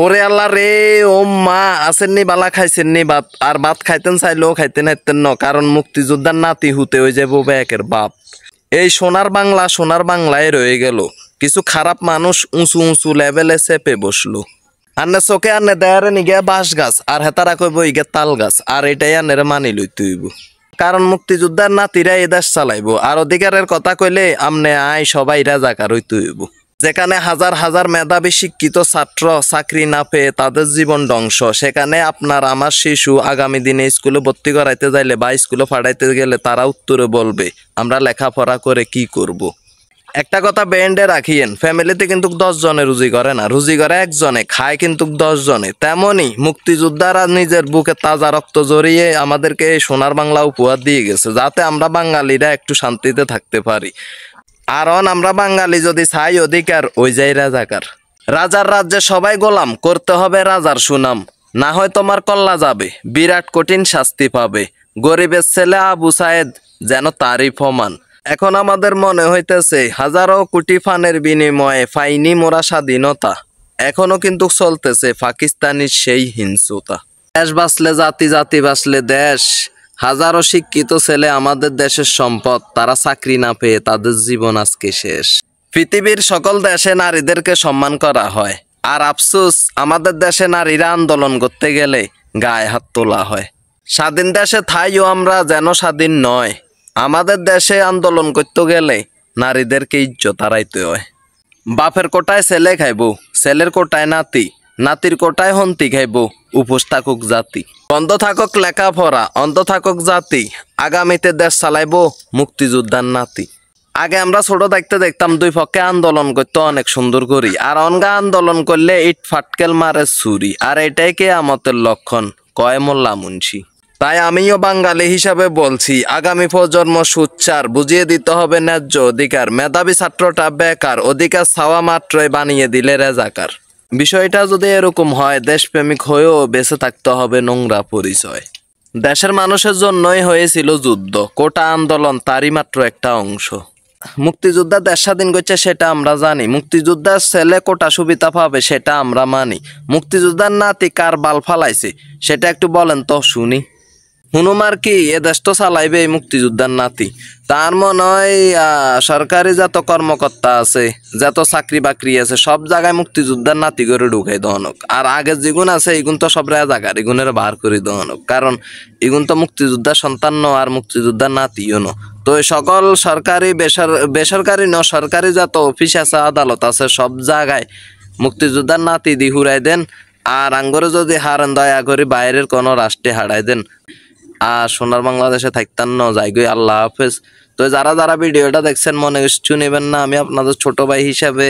ওরে আল্লাহ রে, ও মা আসেননি বালা খাইছেননি ভাত, আর ভাত খাইতেন চাইলেও খাইতে নাইতেন ন, কারণ মুক্তিযোদ্ধার নাতি হুতে হয়ে যাবো ব্যাকের বাপ। এই সোনার বাংলায় রয়ে গেল। কিছু খারাপ মানুষ উঁচু উঁচু লেভেলে চেপে বসলো। আন্নে চোখে আন্নে দেয়ারে নিগে বাঁশ গাছ, আর হেতারা কইব ইগে তাল গাছ, আর এটাই আন্নের মানি লইতে হইব। কারণ মুক্তিযোদ্ধার নাতিরা এ দেশ চালাইবো, আর অধিকারের কথা কইলে আমনে আয় সবাই রাজাকার হইতে হইব। যেখানে হাজার হাজার মেধাবী শিক্ষিত ছাত্র চাকরি না পেয়ে তাদের জীবন ধ্বংস, সেখানে আপনার আমার শিশু আগামী দিনে স্কুলে ভর্তি করাইতে যাইলে বা স্কুলে পাঠাইতে গেলে তারা উত্তরে বলবে আমরা লেখাপড়া করে কি করব। একটা কথা ব্যান্ডে রাখিয়েন, ফ্যামিলিতে কিন্তু 10 জনে রুজি করে না, রুজি করে একজনে, খায় কিন্তু 10 জনে। তেমনি মুক্তিযোদ্ধারা নিজের বুকে তাজা রক্ত জড়িয়ে আমাদেরকে এই সোনার বাংলা উপহার দিয়ে গেছে, যাতে আমরা বাঙালিরা একটু শান্তিতে থাকতে পারি। কারণ আমরা বাঙালি যদি চাই অধিকার, ওই যাই রাজাকার। রাজার রাজ্যে সবাই গোলাম, করতে হবে রাজার সুনাম, না হয় তোমার কল্লা যাবে, বিরাট কঠিন শাস্তি পাবে। গরিবের ছেলে আবু সায়েদ যেন তারই প্রমাণ। এখন আমাদের মনে হইতেছে হাজারো কোটি ফানের বিনিময়ে পাইনি মোরা স্বাধীনতা, এখনো কিন্তু চলতেছে পাকিস্তানির সেই হিংস্রতা। দেশ বাঁচলে জাতি, জাতি বাঁচলে দেশ। হাজারো শিক্ষিত ছেলে আমাদের দেশের সম্পদ, তারা চাকরি না পেয়ে তাদের জীবন আজকে শেষ। পৃথিবীর সকল দেশে নারীদেরকে সম্মান করা হয়, আর আফসোস আমাদের দেশে নারীরা আন্দোলন করতে গেলে গায়ে হাত তোলা হয়। স্বাধীন দেশে থাইও আমরা যেন স্বাধীন নয়, আমাদের দেশে আন্দোলন করতে গেলে নারীদেরকে ইজ্জত হারাইতে হয়। বাপের কোটায় ছেলে খাইব, ছেলের কোটায় নাতি, নাতির কোটায় হন্তি খাইব, উপোস থাকুক জাতি। বন্ধ থাকুক লেখাপড়া, অন্ধ থাকুক জাতি, আগামীতে দেশ চালাইব মুক্তিযোদ্ধার নাতি। আগে আমরা ছোট থাকতে দেখতাম দুই পক্ষে আন্দোলন করতে অনেক সুন্দর করি, আর অনগা আন্দোলন করলে ইট ফাটকেল মারে ছুরি, আর এটাই কিয়ামতের লক্ষণ, কয় মোল্লা মুন্সি। তাই আমিও বাঙালি হিসাবে বলছি, আগামী প্রজন্ম সুচ্চার, বুঝিয়ে দিতে হবে ন্যায্য অধিকার। মেধাবী ছাত্রটা বেকার, অধিকার চাওয়া মাত্রই বানিয়ে দিলে রেজাকার। বিষয়টা যদি এরকম হয়, দেশপ্রেমিক হয়েও বেঁচে থাকতে হবে নোংরা পরিচয়। দেশের মানুষের জন্যই হয়েছিল যুদ্ধ, কোটা আন্দোলন তারই মাত্র একটা অংশ। মুক্তিযোদ্ধা দেশ স্বাধীন করছে সেটা আমরা জানি, মুক্তিযোদ্ধার ছেলে কোটা সুবিধা পাবে সেটা আমরা মানি। মুক্তিযোদ্ধার নাতি কার বাল ফালাইছে সেটা একটু বলেন তো শুনি। হুনুমার কি এ দেশ তো চালাইবে এই মুক্তিযোদ্ধার নাতি। তার মনে হয় সরকারি যত কর্মকর্তা আছে, যত চাকরি বাকরি আছে, সব জায়গায় মুক্তিযোদ্ধার নাতি করে ঢুকাই দহনক। আর আগের যেগুন আছে এগুন তো সব রাজাকার, এগুনের বার করে দহনক, কারণ এগুন তো মুক্তিযোদ্ধার সন্তান ন, আর মুক্তিযোদ্ধার নাতিও ন। তো সকল সরকারি বেসরকারি ন সরকারি যত অফিস আছে, আদালত আছে, সব জায়গায় মুক্তিযোদ্ধার নাতি দি হুরাই দেন। আর আঙ্গরে যদি হারেন দয়া করে বাইরের কোনো রাষ্ট্রে হারাই দেন। আর সোনার বাংলাদেশে থাকতেন না, যাই গই, আল্লাহ হাফেজ। তো যারা যারা ভিডিওটা দেখছেন মনে কিছু নেবেন না, আমি আপনাদের ছোট ভাই হিসাবে